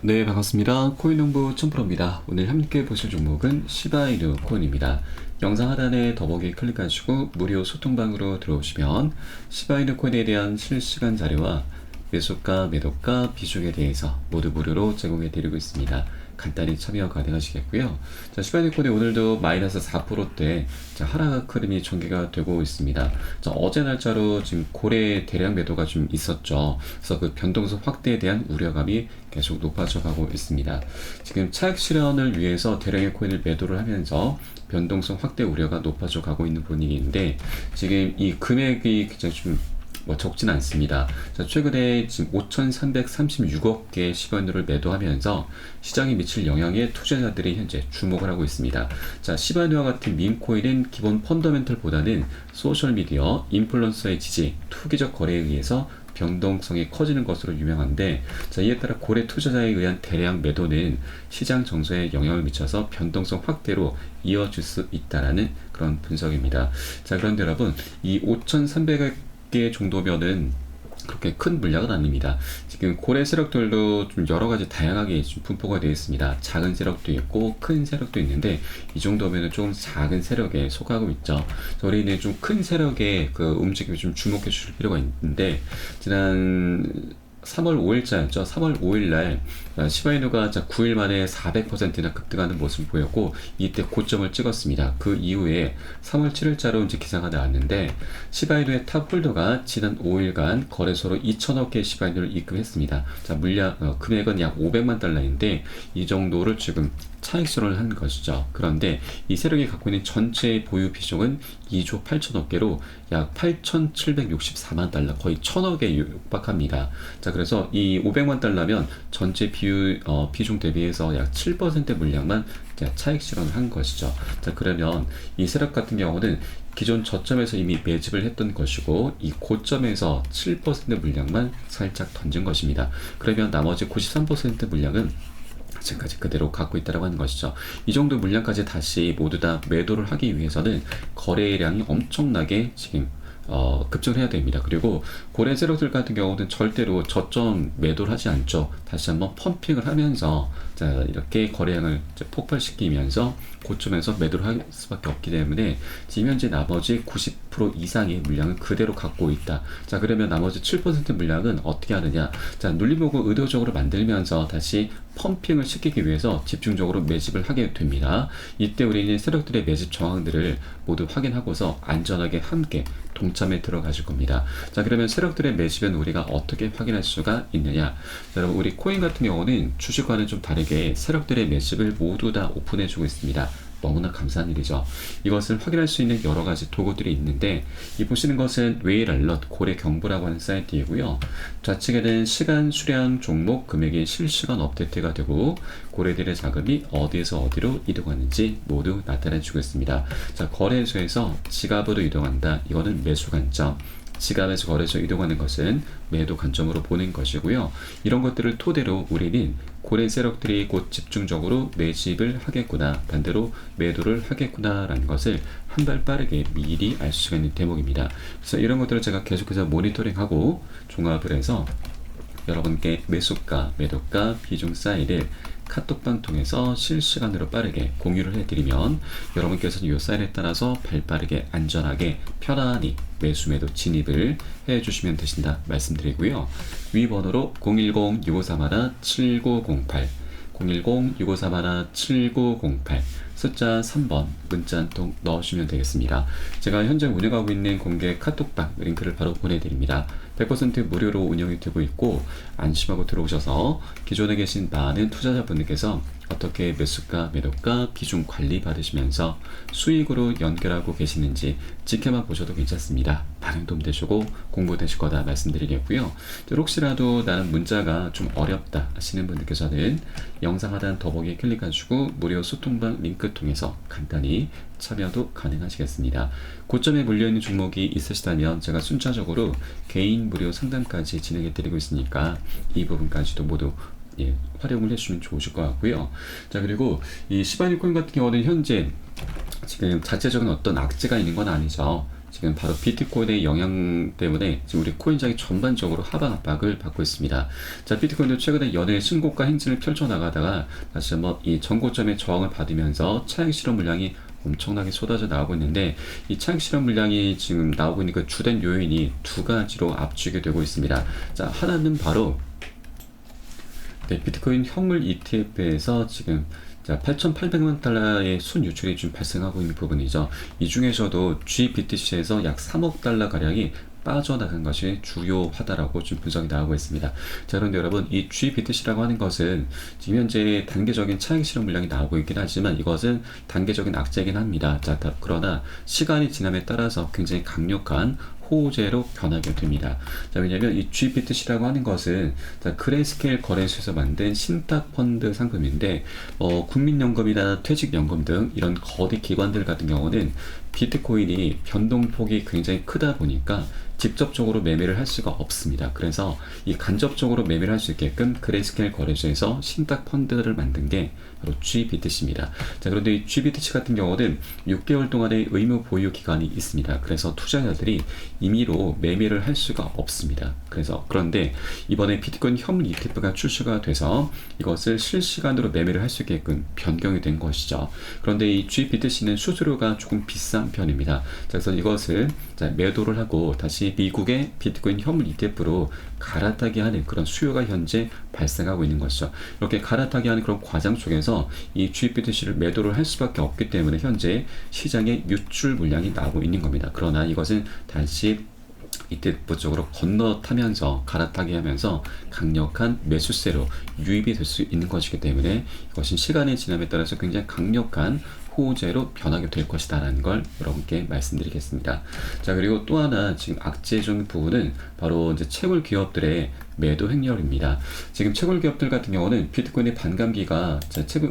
네, 반갑습니다. 코인농부 촌프로입니다. 오늘 함께 보실 종목은 시바이누 코인입니다. 영상 하단에 더보기 클릭하시고 무료 소통방으로 들어오시면 시바이누 코인에 대한 실시간 자료와 매수가, 매도가, 비중에 대해서 모두 무료로 제공해 드리고 있습니다. 간단히 참여 가능하시겠고요. 자, 시바이누 코인이 오늘도 마이너스 4%대 하락 흐름이 전개가 되고 있습니다. 자, 어제 날짜로 지금 고래 대량 매도가 좀 있었죠. 그래서 그 변동성 확대에 대한 우려감이 계속 높아져 가고 있습니다. 지금 차익 실현을 위해서 대량의 코인을 매도를 하면서 변동성 확대 우려가 높아져 가고 있는 분위기인데, 지금 이 금액이 굉장히 좀 적진 않습니다. 자, 최근에 지금 5,336억 개의 시바이누를 매도하면서 시장에 미칠 영향에 투자자들이 현재 주목을 하고 있습니다. 자, 시바이누와 같은 밈코인은 기본 펀더멘털보다는 소셜미디어, 인플루언서의 지지, 투기적 거래에 의해서 변동성이 커지는 것으로 유명한데, 자, 이에 따라 고래 투자자에 의한 대량 매도는 시장 정서에 영향을 미쳐서 변동성 확대로 이어질 수 있다라는 그런 분석입니다. 자, 그런데 여러분, 이 5,300억 개 정도면은 그렇게 큰 물량은 아닙니다. 지금 고래 세력들도 좀 여러 가지 다양하게 좀 분포가 되어 있습니다. 작은 세력도 있고 큰 세력도 있는데, 이 정도면은 좀 작은 세력에 속하고 있죠. 우리는 좀 큰 세력의 그 움직임을 좀 주목해 주실 필요가 있는데, 지난 3월 5일자였죠. 3월 5일날 시바이누가 9일 만에 400%나 급등하는 모습을 보였고, 이때 고점을 찍었습니다. 그 이후에 3월 7일자로 이제 기사가 나왔는데, 시바이누의 탑홀더가 지난 5일간 거래소로 2천억 개의 시바이누를 입금했습니다. 자, 물량 금액은 약 500만 달러인데 이 정도를 지금 차익 실현을 한 것이죠. 그런데 이 세력이 갖고 있는 전체 보유 비중은 2조 8천억 개로 약 8,764만 달러, 거의 1,000억에 육박합니다. 자, 그래서 이 500만 달러면 전체 비중 대비해서 약 7% 물량만 차익 실현을 한 것이죠. 자, 그러면 이 세력 같은 경우는 기존 저점에서 이미 매집을 했던 것이고, 이 고점에서 7% 물량만 살짝 던진 것입니다. 그러면 나머지 93% 물량은 지금까지 그대로 갖고 있다고 하는 것이죠. 이 정도 물량까지 다시 모두 다 매도를 하기 위해서는 거래량이 엄청나게 지금 급증을 해야 됩니다. 그리고 고래 세력들 같은 경우는 절대로 저점 매도를 하지 않죠. 다시 한번 펌핑을 하면서, 자, 이렇게 거래량을 폭발시키면서 고점에서 매도를 할 수밖에 없기 때문에 지금 현재 나머지 90% 이상의 물량은 그대로 갖고 있다. 자, 그러면 나머지 7% 물량은 어떻게 하느냐? 자, 눌림목을 의도적으로 만들면서 다시 펌핑을 시키기 위해서 집중적으로 매집을 하게 됩니다. 이때 우리는 세력들의 매집 정황들을 모두 확인하고서 안전하게 함께 동참에 들어가실 겁니다. 자, 그러면 세력들의 매집은 우리가 어떻게 확인할 수가 있느냐? 자, 여러분, 우리 코인 같은 경우는 주식과는 좀 다르게 세력들의 매집을 모두 다 오픈해주고 있습니다. 너무나 감사한 일이죠. 이것을 확인할 수 있는 여러 가지 도구들이 있는데, 이 보시는 것은 웨일 알럿 고래 경보라고 하는 사이트이고요. 좌측에는 시간, 수량, 종목, 금액이 실시간 업데이트가 되고, 고래들의 자금이 어디에서 어디로 이동하는지 모두 나타내주고 있습니다. 자, 거래소에서 지갑으로 이동한다. 이거는 매수 관점. 지갑에서 거래소 이동하는 것은 매도 관점으로 보는 것이고요. 이런 것들을 토대로 우리는 고래 세력들이 곧 집중적으로 매집을 하겠구나, 반대로 매도를 하겠구나 라는 것을 한 발 빠르게 미리 알 수가 있는 대목입니다. 그래서 이런 것들을 제가 계속해서 모니터링하고 종합을 해서 여러분께 매수가, 매도가, 비중 사이를 카톡방 통해서 실시간으로 빠르게 공유를 해드리면, 여러분께서는 이 사인에 따라서 발빠르게 안전하게 편안히 매수 매도 진입을 해주시면 되신다 말씀드리고요. 위 번호로 010-6531-7908 010-6531-7908 숫자 3번 문자 한 통 넣으시면 되겠습니다. 제가 현재 운영하고 있는 공개 카톡방 링크를 바로 보내드립니다. 100% 무료로 운영이 되고 있고, 안심하고 들어오셔서 기존에 계신 많은 투자자분들께서 어떻게 매수가, 매도가, 비중 관리 받으시면서 수익으로 연결하고 계시는지 지켜만 보셔도 괜찮습니다. 많은 도움 되시고 공부 되실 거다 말씀드리겠고요. 혹시라도 나는 문자가 좀 어렵다 하시는 분들께서는 영상 하단 더보기 클릭하시고 무료 소통방 링크 통해서 간단히 참여도 가능하시겠습니다. 고점에 물려있는 종목이 있으시다면 제가 순차적으로 개인 무료 상담까지 진행해 드리고 있으니까 이 부분까지도 모두 활용을 해주시면 좋으실 것 같고요. 자, 그리고 이 시바이누 코인 같은 경우는 현재 지금 자체적인 어떤 악재가 있는 건 아니죠. 지금 바로 비트코인의 영향 때문에 지금 우리 코인장이 전반적으로 하방 압박을 받고 있습니다. 자, 비트코인도 최근에 연일 신고가 행진을 펼쳐나가다가 다시 한번 이 전고점의 저항을 받으면서 차익 실현 물량이 엄청나게 쏟아져 나오고 있는데, 이 차익 실현 물량이 지금 나오고 있는 그 주된 요인이 두 가지로 압축이 되고 있습니다. 자, 하나는 바로 비트코인 현물 ETF에서 지금 8,800만 달러의 순유출이 좀 발생하고 있는 부분이죠. 이 중에서도 GBTC에서 약 3억 달러 가량이 빠져나간 것이 주요하다라고 좀 분석이 나오고 있습니다. 자, 그런데 여러분, 이 GBTC라고 하는 것은 지금 현재 단계적인 차익 실현 물량이 나오고 있긴 하지만 이것은 단계적인 악재이긴 합니다. 자, 그러나 시간이 지남에 따라서 굉장히 강력한 호재로 변하게 됩니다. 자, 왜냐면 이 GBTC라고 하는 것은 그레이스케일 거래소에서 만든 신탁 펀드 상품인데, 국민연금이나 퇴직연금 등 이런 거대 기관들 같은 경우는 비트코인이 변동폭이 굉장히 크다 보니까 직접적으로 매매를 할 수가 없습니다. 그래서 이 간접적으로 매매를 할 수 있게끔 그레이스케일 거래소에서 신탁 펀드를 만든 게 바로 GBTC입니다. 자, 그런데 이 GBTC 같은 경우는 6개월 동안의 의무 보유 기간이 있습니다. 그래서 투자자들이 임의로 매매를 할 수가 없습니다. 그런데 이번에 비트코인 현물 ETF가 출시가 돼서 이것을 실시간으로 매매를 할 수 있게끔 변경이 된 것이죠. 그런데 이 GBTC는 수수료가 조금 비싼 편입니다. 자, 그래서 이것을 매도를 하고 다시 미국의 비트코인 현물 ETF로 갈아타기 하는 그런 수요가 현재 발생하고 있는 것이죠. 이렇게 갈아타기 하는 그런 과정 속에서 이 GBTC를 매도를 할 수밖에 없기 때문에 현재 시장에 유출 물량이 나오고 있는 겁니다. 그러나 이것은 다시 ETF 쪽으로 건너타면서 갈아타기 하면서 강력한 매수세로 유입이 될 수 있는 것이기 때문에 이것은 시간의 지남에 따라서 굉장히 강력한 호재로 변하게 될 것이다 라는 걸 여러분께 말씀드리겠습니다. 자, 그리고 또 하나 지금 악재적인 부분은 바로 이제 채굴 기업들의 매도 행렬입니다. 지금 채굴 기업들 같은 경우는 비트코인의 반감기가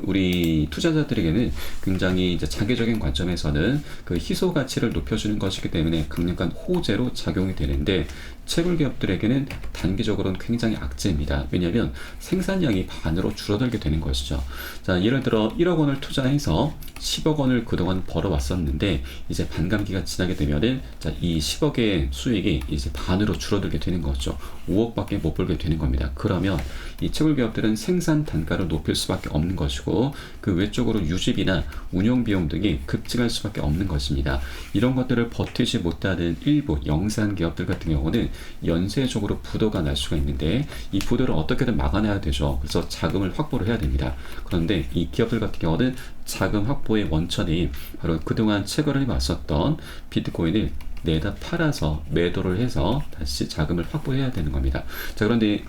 우리 투자자들에게는 굉장히 이제 장기적인 관점에서는 그 희소 가치를 높여주는 것이기 때문에 강력한 호재로 작용이 되는데, 채굴 기업들에게는 단기적으로는 굉장히 악재입니다. 왜냐하면 생산량이 반으로 줄어들게 되는 것이죠. 자, 예를 들어 1억 원을 투자해서 10억 원을 그동안 벌어왔었는데 이제 반감기가 지나게 되면은 이 10억의 수익이 이제 반으로 줄어들게 되는 거죠. 5억밖에 못 벌게 되는 겁니다. 그러면 이 채굴 기업들은 생산 단가를 높일 수밖에 없는 것이고, 그 외적으로 유지비나 운영 비용 등이 급증할 수밖에 없는 것입니다. 이런 것들을 버티지 못하는 일부 영세한 기업들 같은 경우는 연쇄적으로 부도가 날 수가 있는데, 이 부도를 어떻게든 막아내야 되죠. 그래서 자금을 확보를 해야 됩니다. 그런데 이 기업들 같은 경우는 자금 확보의 원천이 바로 그동안 채굴을 해왔었던 비트코인을 내다 팔아서 매도를 해서 다시 자금을 확보해야 되는 겁니다. 자, 그런데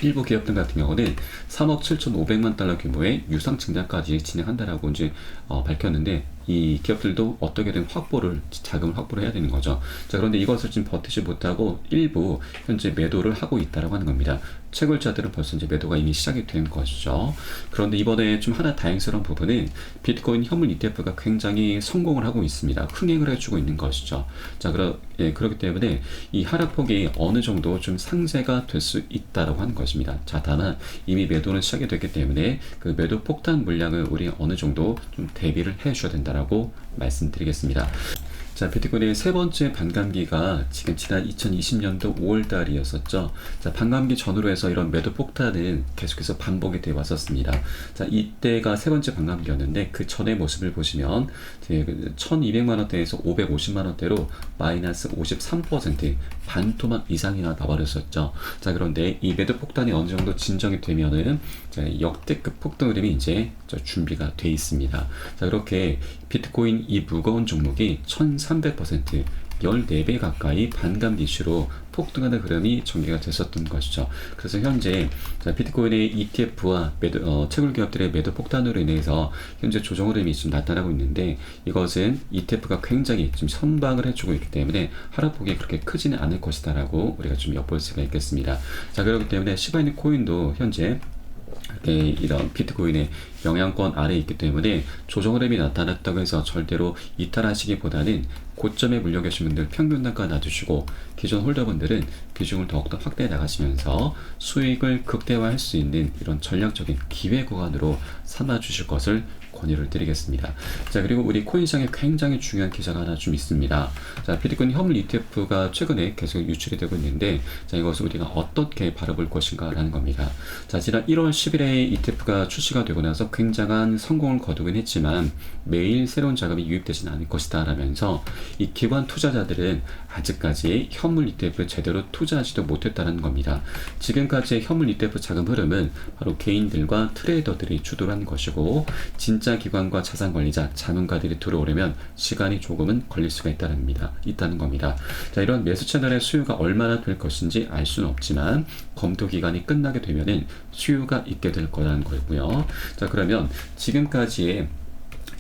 일부 기업들 같은 경우는 3억 7,500만 달러 규모의 유상 증자까지 진행한다라고 이제 밝혔는데, 이 기업들도 어떻게든 자금을 확보를 해야 되는 거죠. 자, 그런데 이것을 지금 버티지 못하고 일부 현재 매도를 하고 있다라고 하는 겁니다. 채굴자들은 벌써 이제 매도가 이미 시작이 된 것이죠. 그런데 이번에 좀 하나 다행스러운 부분은 비트코인 현물 ETF가 굉장히 성공을 하고 있습니다. 흥행을 해주고 있는 것이죠. 자, 그렇기 때문에 이 하락폭이 어느 정도 좀 상쇄가 될 수 있다라고 하는 것입니다. 자, 다만 이미 매도는 시작이 됐기 때문에 그 매도 폭탄 물량을 우리 어느 정도 좀 대비를 해줘야 된다라고 말씀드리겠습니다. 자, 비트코인의 세 번째 반감기가 지금 지난 2020년도 5월달이었었죠. 자, 반감기 전후로 해서 이런 매도 폭탄은 계속해서 반복이 되어 왔었습니다. 자, 이때가 세 번째 반감기였는데 그 전의 모습을 보시면 1200만 원대에서 550만 원대로 마이너스 53% 반토막 이상이나 나버렸었죠. 자, 그런데 이 매도 폭탄이 어느 정도 진정이 되면은 역대급 폭등 흐름이 이제 준비가 돼 있습니다. 자, 그렇게 비트코인 이 무거운 종목이 1300% 14배 가까이 반감기 이슈로 폭등하는 흐름이 전개가 됐었던 것이죠. 그래서 현재 비트코인의 ETF와 채굴 기업들의 매도 폭탄으로 인해서 현재 조정 흐름이 지금 나타나고 있는데, 이것은 ETF가 굉장히 지금 선방을 해주고 있기 때문에 하락폭이 그렇게 크지는 않을 것이다라고 우리가 좀 엿볼 수가 있겠습니다. 자, 그렇기 때문에 시바이누 코인도 현재 이런 비트코인의 영향권 아래에 있기 때문에 조정 흐름이 나타났다고 해서 절대로 이탈하시기보다는 고점에 물려 계신 분들 평균 단가 놔두시고, 기존 홀더분들은 비중을 더욱더 확대해 나가시면서 수익을 극대화할 수 있는 이런 전략적인 기회 구간으로 삼아 주실 것을 권유를 드리겠습니다. 자, 그리고 우리 코인 시장에 굉장히 중요한 기사가 하나 좀 있습니다. 자, 비트코인 현물 ETF가 최근에 계속 유출이 되고 있는데, 자, 이것을 우리가 어떻게 바라볼 것인가 라는 겁니다. 자, 지난 1월 10일에 ETF가 출시가 되고 나서 굉장한 성공을 거두긴 했지만 매일 새로운 자금이 유입되진 않을 것이다 라면서 이 기관 투자자들은 아직까지 현물 ETF 제대로 투자하지도 못했다는 겁니다. 지금까지의 현물 ETF 자금 흐름은 바로 개인들과 트레이더들이 주도한 것이고, 진짜 기관과 자산관리자, 자문가들이 들어오려면 시간이 조금은 걸릴 수가 있다는 겁니다. 자, 이런 매수 채널의 수요가 얼마나 될 것인지 알 수는 없지만 검토 기간이 끝나게 되면은 수요가 있게 될 거라는 거고요. 자, 그러면 지금까지의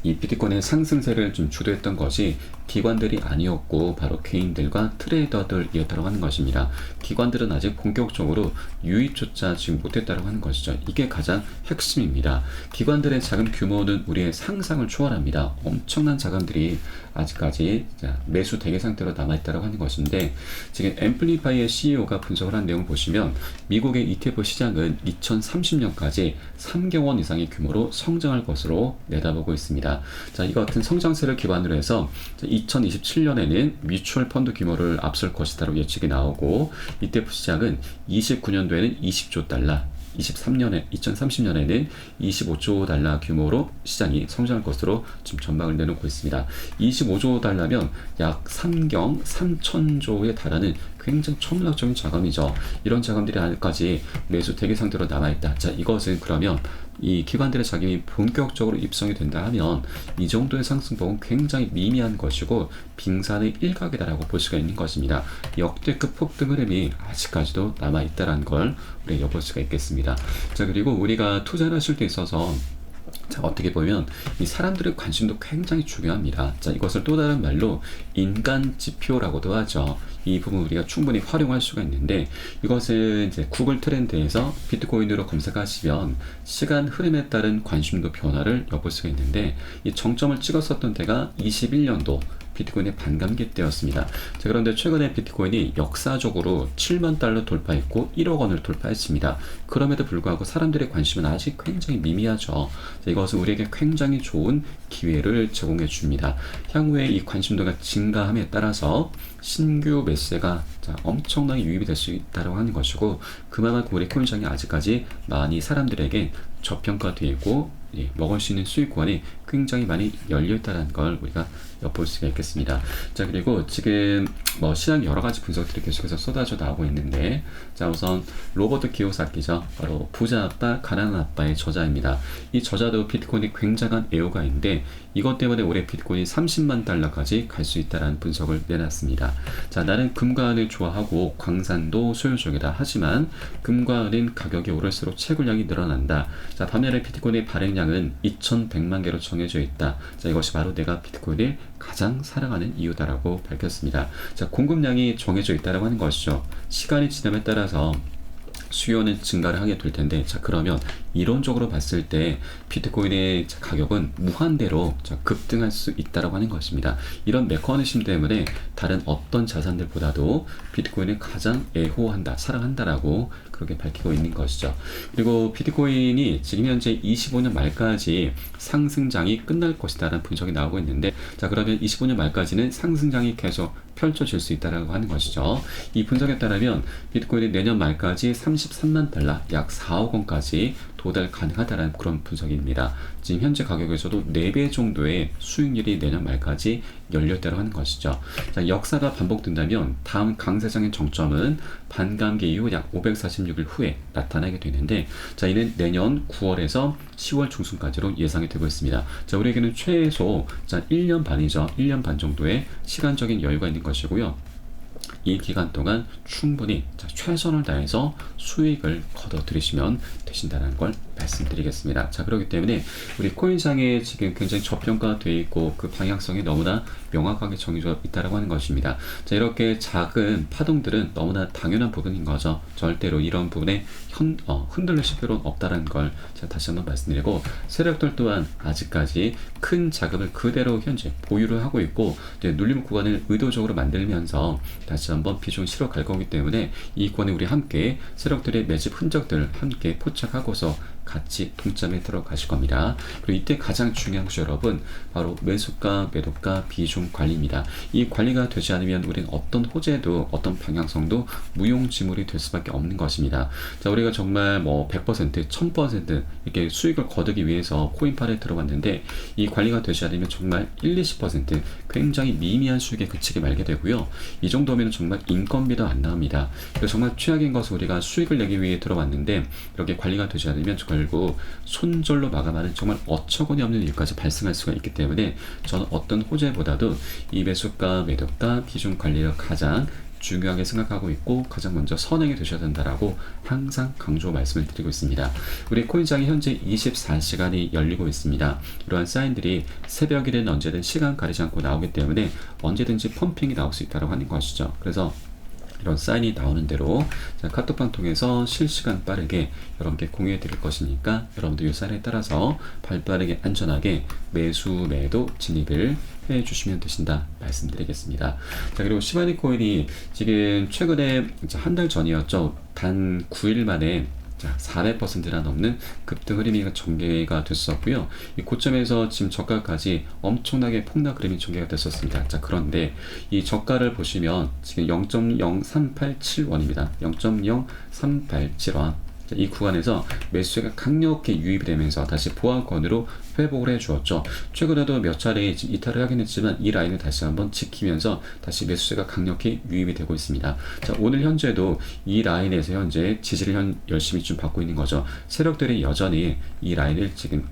이 비트코인의 상승세를 좀 주도했던 것이 기관들이 아니었고 바로 개인들과 트레이더들이었다고 하는 것입니다. 기관들은 아직 본격적으로 유입조차 지금 못했다고 하는 것이죠. 이게 가장 핵심입니다. 기관들의 자금 규모는 우리의 상상을 초월합니다. 엄청난 자금들이 아직까지 매수 대기 상태로 남아있다고 하는 것인데, 지금 앰플리파이의 CEO가 분석을 한 내용을 보시면 미국의 ETF 시장은 2030년까지 3조 원 이상의 규모로 성장할 것으로 내다보고 있습니다. 자, 이 같은 성장세를 기반으로 해서 2027년에는 뮤추얼 펀드 규모를 앞설 것이다라고 예측이 나오고, ETF 시장은 29년도에는 20조 달러, 2030년에는 25조 달러 규모로 시장이 성장할 것으로 지금 전망을 내놓고 있습니다. 25조 달러면 약 3천조에 달하는 굉장히 천문학적인 자금이죠. 이런 자금들이 아직까지 매수 대기 상태로 남아있다. 자, 이것은 그러면 이 기관들의 자금이 본격적으로 입성이 된다 하면 이 정도의 상승폭은 굉장히 미미한 것이고 빙산의 일각이다라고 볼 수가 있는 것입니다. 역대급 폭등 흐름이 아직까지도 남아있다는 걸 우리가 엿볼 수가 있겠습니다. 자, 그리고 우리가 투자를 하실 때 있어서 자, 어떻게 보면 이 사람들의 관심도 굉장히 중요합니다. 자, 이것을 또 다른 말로 인간 지표라고도 하죠. 이 부분 우리가 충분히 활용할 수가 있는데, 이것은 이제 구글 트렌드에서 비트코인으로 검색하시면 시간 흐름에 따른 관심도 변화를 엿볼 수가 있는데, 이 정점을 찍었었던 때가 21년도 비트코인의 반감기 때였습니다. 자, 그런데 최근에 비트코인이 역사적으로 7만 달러 돌파했고 1억 원을 돌파했습니다. 그럼에도 불구하고 사람들의 관심은 아직 굉장히 미미하죠. 자, 이것은 우리에게 굉장히 좋은 기회를 제공해 줍니다. 향후에 이 관심도가 증가함에 따라서 신규 매수세가 엄청나게 유입이 될 수 있다고 하는 것이고, 그만큼 우리 코인 시장이 아직까지 많이 사람들에게 저평가되어 있고 먹을 수 있는 수익권이 굉장히 많이 열려있다는 걸 우리가 엿볼 수가 있겠습니다. 자, 그리고 지금 시장 여러가지 분석들이 계속해서 쏟아져 나오고 있는데, 자, 우선 로버트 키오사키죠. 바로 부자 아빠, 가난한 아빠의 저자입니다. 이 저자도 비트코인이 굉장한 애호가인데 이것 때문에 올해 비트코인이 30만 달러까지 갈 수 있다는 분석을 내놨습니다. 자, 나는 금과 은을 좋아하고 광산도 소유 중이다. 하지만 금과 은은 가격이 오를수록 채굴량이 늘어난다. 자, 반면에 비트코인의 발행량은 2100만 개로 정해져 있다. 자, 이것이 바로 내가 비트코인을 가장 사랑하는 이유다라고 밝혔습니다. 자, 공급량이 정해져 있다고 하는 것이죠. 시간이 지남에 따라서 수요는 증가를 하게 될 텐데, 자, 그러면 이론적으로 봤을 때 비트코인의 가격은 무한대로 급등할 수 있다고 하는 것입니다. 이런 메커니즘 때문에 다른 어떤 자산들보다도 비트코인을 가장 애호한다, 사랑한다라고 그렇게 밝히고 있는 것이죠. 그리고 비트코인이 지금 현재 25년 말까지 상승장이 끝날 것이다라는 분석이 나오고 있는데, 자, 그러면 25년 말까지는 상승장이 계속 펼쳐질 수 있다라고 하는 것이죠. 이 분석에 따르면 비트코인이 내년 말까지 33만 달러, 약 4억 원까지 도달 가능하다는 그런 분석입니다. 지금 현재 가격에서도 4배 정도의 수익률이 내년 말까지 열렸다고 하는 것이죠. 자, 역사가 반복된다면 다음 강세장의 정점은 반감기 이후 약 546일 후에 나타나게 되는데, 자, 이는 내년 9월에서 10월 중순까지로 예상이 되고 있습니다. 자, 우리에게는 최소 1년 반이죠. 1년 반 정도의 시간적인 여유가 있는 것이고요. 이 기간 동안 충분히 최선을 다해서 수익을 거둬 들이시면 되신다는 걸 말씀드리겠습니다. 자, 그렇기 때문에 우리 코인상에 지금 굉장히 저평가되어 있고 그 방향성이 너무나 명확하게 정해져 있다고 하는 것입니다. 자, 이렇게 작은 파동들은 너무나 당연한 부분인 거죠. 절대로 이런 부분에 흔들리실 필요는 없다는 걸 제가 다시 한번 말씀드리고, 세력들 또한 아직까지 큰 자금을 그대로 현재 보유를 하고 있고 눌림 구간을 의도적으로 만들면서 다시 한번 비중 실어 갈 거기 때문에 이 권에 우리 함께 세력들의 매집 흔적들을 함께 포착하고서 같이 동점에 들어가실 겁니다. 그리고 이때 가장 중요한 것이 여러분 바로 매수가, 매도가, 비중 관리입니다. 이 관리가 되지 않으면 우리는 어떤 호재도 어떤 방향성도 무용지물이 될 수밖에 없는 것입니다. 자, 우리가 정말 뭐 100%, 1000% 이렇게 수익을 거두기 위해서 코인팔에 들어갔는데 이 관리가 되지 않으면 정말 1, 20% 굉장히 미미한 수익에 그치게 말게 되고요. 이 정도면 정말 인건비도 안 나옵니다. 그래서 정말 최악인 것은 우리가 수익을 내기 위해 들어왔는데 이렇게 관리가 되지 않으면 결국 손절로 마감하는 정말 어처구니 없는 일까지 발생할 수가 있기 때문에 저는 어떤 호재보다도 이 매수가, 매도가, 비중 관리가 가장 중요하게 생각하고 있고 가장 먼저 선행이 되셔야 된다라고 항상 강조 말씀을 드리고 있습니다. 우리 코인장이 현재 24시간이 열리고 있습니다. 이러한 사인들이 새벽이든 언제든 시간 가리지 않고 나오기 때문에 언제든지 펌핑이 나올 수 있다고 하는 것이죠. 그래서 이런 사인이 나오는 대로 카톡방 통해서 실시간 빠르게 여러분께 공유해 드릴 것이니까 여러분들 이 사인에 따라서 발빠르게 안전하게 매수, 매도, 진입을 해 주시면 되신다 말씀드리겠습니다. 자, 그리고 시바이누 코인이 지금 최근에 한 달 전이었죠. 단 9일 만에 400%나 넘는 급등 흐름이 전개가 됐었고요. 이 고점에서 지금 저가까지 엄청나게 폭락 흐름이 전개가 됐었습니다. 자, 그런데 이 저가를 보시면 지금 0.0387원입니다. 0.0387원. 이 구간에서 매수세가 강력히 유입이 되면서 다시 보합권으로 회복을 해주었죠. 최근에도 몇 차례 이탈을 하긴 했지만 이 라인을 다시 한번 지키면서 다시 매수세가 강력히 유입이 되고 있습니다. 자, 오늘 현재도 이 라인에서 현재 지지를 열심히 좀 받고 있는 거죠. 세력들이 여전히 이 라인을 지금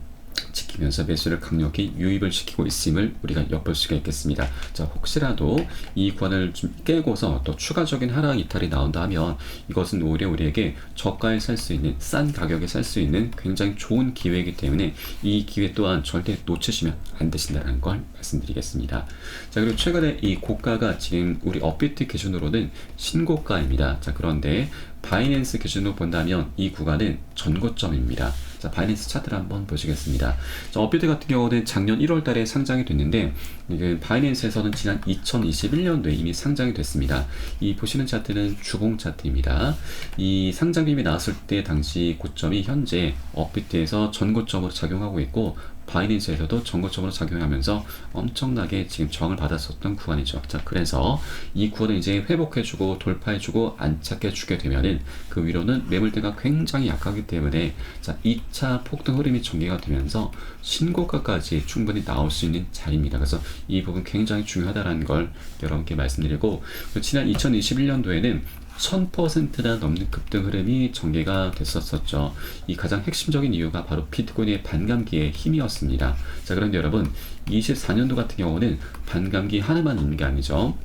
지키면서 매수를 강력히 유입을 시키고 있음을 우리가 엿볼 수가 있겠습니다. 자, 혹시라도 이 구간을 좀 깨고서 또 추가적인 하락 이탈이 나온다 하면 이것은 오히려 우리에게 저가에 살 수 있는 싼 가격에 살 수 있는 굉장히 좋은 기회이기 때문에 이 기회 또한 절대 놓치시면 안 되신다는 걸 말씀드리겠습니다. 자, 그리고 최근에 이 고가가 지금 우리 업비트 기준으로는 신고가입니다. 자, 그런데 바이낸스 기준으로 본다면 이 구간은 전고점입니다. 자, 바이낸스 차트를 한번 보시겠습니다. 자, 업비트 같은 경우는 작년 1월 달에 상장이 됐는데 이게 바이낸스에서는 지난 2021년도에 이미 상장이 됐습니다. 이 보시는 차트는 주봉 차트입니다. 이 상장빔이 나왔을 때 당시 고점이 현재 업비트에서 전고점으로 작용하고 있고 바이낸스에서도 전고점으로 작용하면서 엄청나게 지금 저항을 받았었던 구간이죠. 자, 그래서 이 구간을 이제 회복해주고 돌파해주고 안착해주게 되면은 그 위로는 매물대가 굉장히 약하기 때문에 자, 2차 폭등 흐름이 전개가 되면서 신고가까지 충분히 나올 수 있는 자리입니다. 그래서 이 부분 굉장히 중요하다는 걸 여러분께 말씀드리고 지난 2021년도에는 1000%나 넘는 급등 흐름이 전개가 됐었죠. 이 가장 핵심적인 이유가 바로 비트코인의 반감기의 힘이었습니다. 자, 그런데 여러분 24년도 같은 경우는 반감기 하나만 있는 게 아니죠.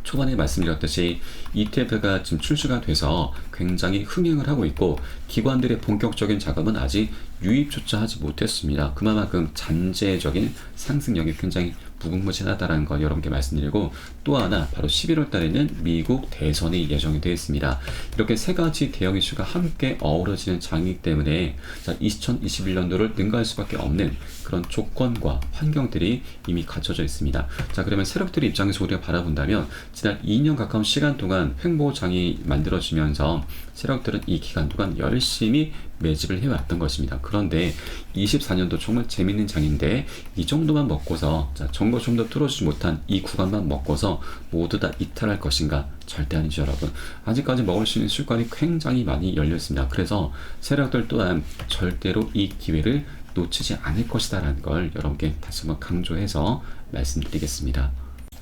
초반에 말씀드렸듯이 ETF가 지금 출시가 돼서 굉장히 흥행을 하고 있고 기관들의 본격적인 자금은 아직 유입조차 하지 못했습니다. 그만큼 잠재적인 상승력이 굉장히 무궁무진하다는 거 여러분께 말씀드리고 또 하나 바로 11월 달에는 미국 대선이 예정이 되어 있습니다. 이렇게 세 가지 대형 이슈가 함께 어우러지는 장이기 때문에 자, 2021년도를 능가할 수밖에 없는 그런 조건과 환경들이 이미 갖춰져 있습니다. 자, 그러면 세력들의 입장에서 우리가 바라본다면 지난 2년 가까운 시간 동안 횡보장이 만들어지면서 세력들은 이 기간 동안 열심히 매집을 해왔던 것입니다. 그런데 24년도 정말 재밌는 장인데 이 정도만 먹고서 자, 정보 좀 더 뚫어주지 못한 이 구간만 먹고서 모두 다 이탈할 것인가? 절대 아니죠, 여러분. 아직까지 먹을 수 있는 술관이 굉장히 많이 열려 있습니다. 그래서 세력들 또한 절대로 이 기회를 놓치지 않을 것이다 라는 걸 여러분께 다시 한번 강조해서 말씀드리겠습니다.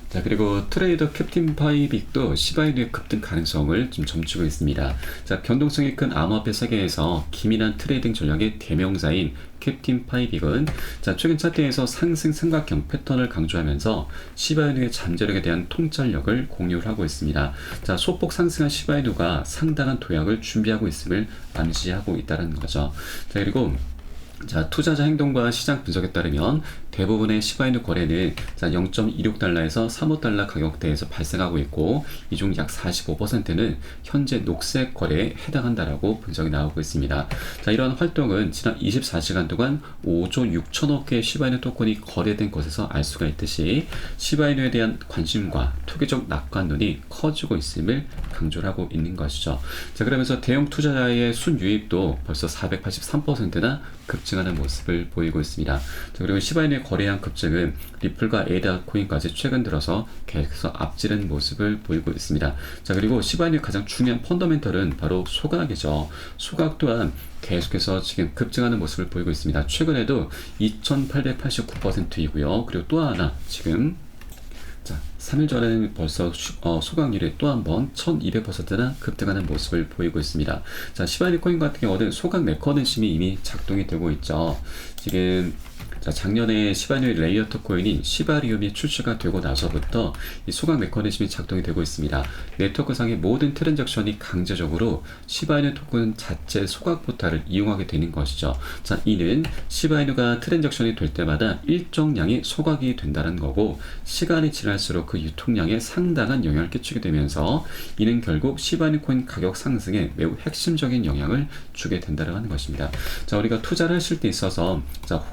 자, 그리고 트레이더 캡틴 파이빅도 시바이누의 급등 가능성을 좀 점치고 있습니다. 자, 변동성이 큰 암호화폐 세계에서 기민한 트레이딩 전략의 대명사인 캡틴 파이빅은 자, 최근 차트에서 상승 삼각형 패턴을 강조하면서 시바이누의 잠재력에 대한 통찰력을 공유를 하고 있습니다. 자, 소폭 상승한 시바이누가 상당한 도약을 준비하고 있음을 암시하고 있다는 거죠. 자, 그리고 자, 투자자 행동과 시장 분석에 따르면 대부분의 시바이누 거래는 0.26달러에서 3.5달러 가격대에서 발생하고 있고, 이 중 약 45%는 현재 녹색 거래에 해당한다라고 분석이 나오고 있습니다. 자, 이러한 활동은 지난 24시간 동안 5조 6천억 개의 시바이누 토큰이 거래된 것에서 알 수가 있듯이 시바이누에 대한 관심과 투기적 낙관론이 커지고 있음을 강조를 하고 있는 것이죠. 자, 그러면서 대형 투자자의 순유입도 벌써 483%나 급증하는 모습을 보이고 있습니다. 자, 그리고 시바이누의 거래량 급증은 리플과 에이다 코인까지 최근 들어서 계속해서 앞지른 모습을 보이고 있습니다. 자, 그리고 시바이누의 가장 중요한 펀더멘털은 바로 소각이죠. 소각 또한 계속해서 지금 급증하는 모습을 보이고 있습니다. 최근에도 2889%이고요. 그리고 또 하나 지금 3일 전에는 벌써 소각률이 또 한 번 1200%나 급등하는 모습을 보이고 있습니다. 자, 시바이누 코인 같은 경우는 소각 메커니즘이 이미 작동이 되고 있죠. 지금 작년에 시바이누 레이어터 코인인 시바리움이 출시가 되고 나서부터 이 소각 메커니즘이 작동이 되고 있습니다. 네트워크상의 모든 트랜잭션이 강제적으로 시바이누 토큰 자체 소각 포탈을 이용하게 되는 것이죠. 자, 이는 시바이누가 트랜잭션이 될 때마다 일정량이 소각이 된다는 거고, 시간이 지날수록 그 유통량에 상당한 영향을 끼치게 되면서 이는 결국 시바이누 코인 가격 상승에 매우 핵심적인 영향을 주게 된다는 하는 것입니다. 자, 우리가 투자를 하실 때 있어서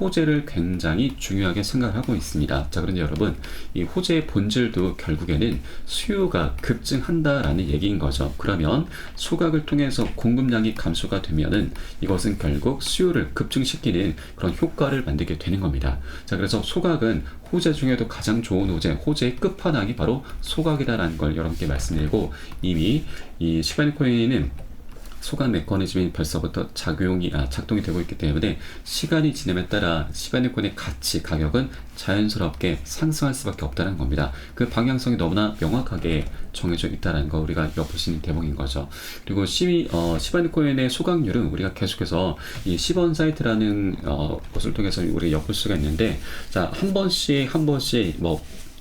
호재를 굉장히 중요하게 생각하고 있습니다. 자, 그런데 여러분, 이 호재의 본질도 결국에는 수요가 급증한다라는 얘기인 거죠. 그러면 소각을 통해서 공급량이 감소가 되면은 이것은 결국 수요를 급증시키는 그런 효과를 만들게 되는 겁니다. 자, 그래서 소각은 호재 중에도 가장 좋은 호재의 끝판왕이 바로 소각이다라는 걸 여러분께 말씀드리고, 이미 이 시바이누 코인은 소각 메커니즘이 벌써부터 작동이 되고 있기 때문에 시간이 지남에 따라 시바이누 코인의 가치, 가격은 자연스럽게 상승할 수밖에 없다는 겁니다. 그 방향성이 너무나 명확하게 정해져 있다는 거 우리가 엿볼 수 있는 대목인 거죠. 그리고 시바이누 코인의 소각률은 우리가 계속해서 이 10원 사이트라는 것을 통해서 우리가 엿볼 수가 있는데, 자, 한 번씩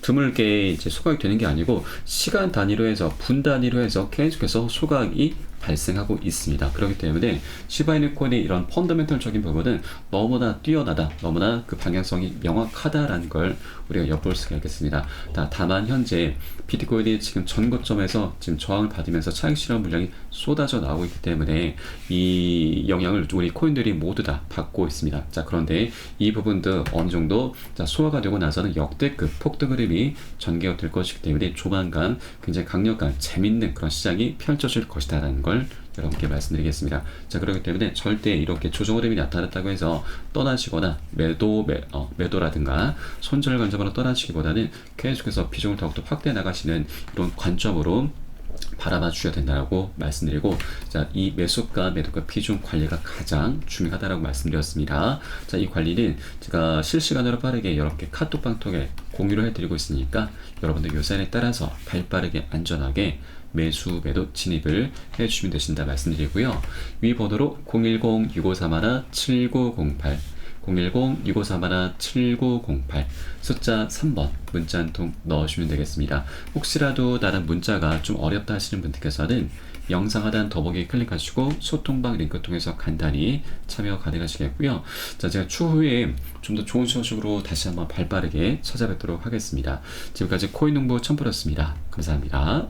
드물게 이제 소각이 되는 게 아니고 시간 단위로 해서 분 단위로 해서 계속해서 소각이 발생하고 있습니다. 그렇기 때문에 시바이누 코인의 이런 펀더멘털적인 부분은 너무나 뛰어나다, 너무나 그 방향성이 명확하다라는 걸 우리가 엿볼 수가 있겠습니다. 다만 현재 비트코인이 지금 전고점에서 지금 저항을 받으면서 차익 실현 물량이 쏟아져 나오고 있기 때문에 이 영향을 우리 코인들이 모두 다 받고 있습니다. 자, 그런데 이 부분도 어느 정도 소화가 되고 나서는 역대급 폭등 흐름이 전개가 될 것이기 때문에 조만간 굉장히 강력한 재밌는 그런 시장이 펼쳐질 것이다라는 걸 여러분께 말씀드리겠습니다. 자, 그렇기 때문에 절대 이렇게 조정 흐름이 나타났다고 해서 떠나시거나 매도라든가 손절 관점으로 떠나시기보다는 계속해서 비중을 더욱더 확대해 나가시는 이런 관점으로 바라봐 주셔야 된다고 말씀드리고, 자, 이 매수가 매도가 비중 관리가 가장 중요하다라고 말씀드렸습니다. 자, 이 관리는 제가 실시간으로 빠르게 여러분께 카톡방 통해 공유를 해드리고 있으니까 여러분들 요산에 따라서 발빠르게 안전하게 매수 매도 진입을 해주시면 되신다 말씀드리고요. 위 번호로 010-6531-7908 010-6531-7908 숫자 3번 문자 한 통 넣으시면 되겠습니다. 혹시라도 다른 문자가 좀 어렵다 하시는 분들께서는 영상 하단 더보기 클릭하시고 소통방 링크 통해서 간단히 참여 가능하시겠고요. 자, 제가 추후에 좀 더 좋은 소식으로 다시 한번 발빠르게 찾아뵙도록 하겠습니다. 지금까지 코인농부 첨프였습니다. 감사합니다.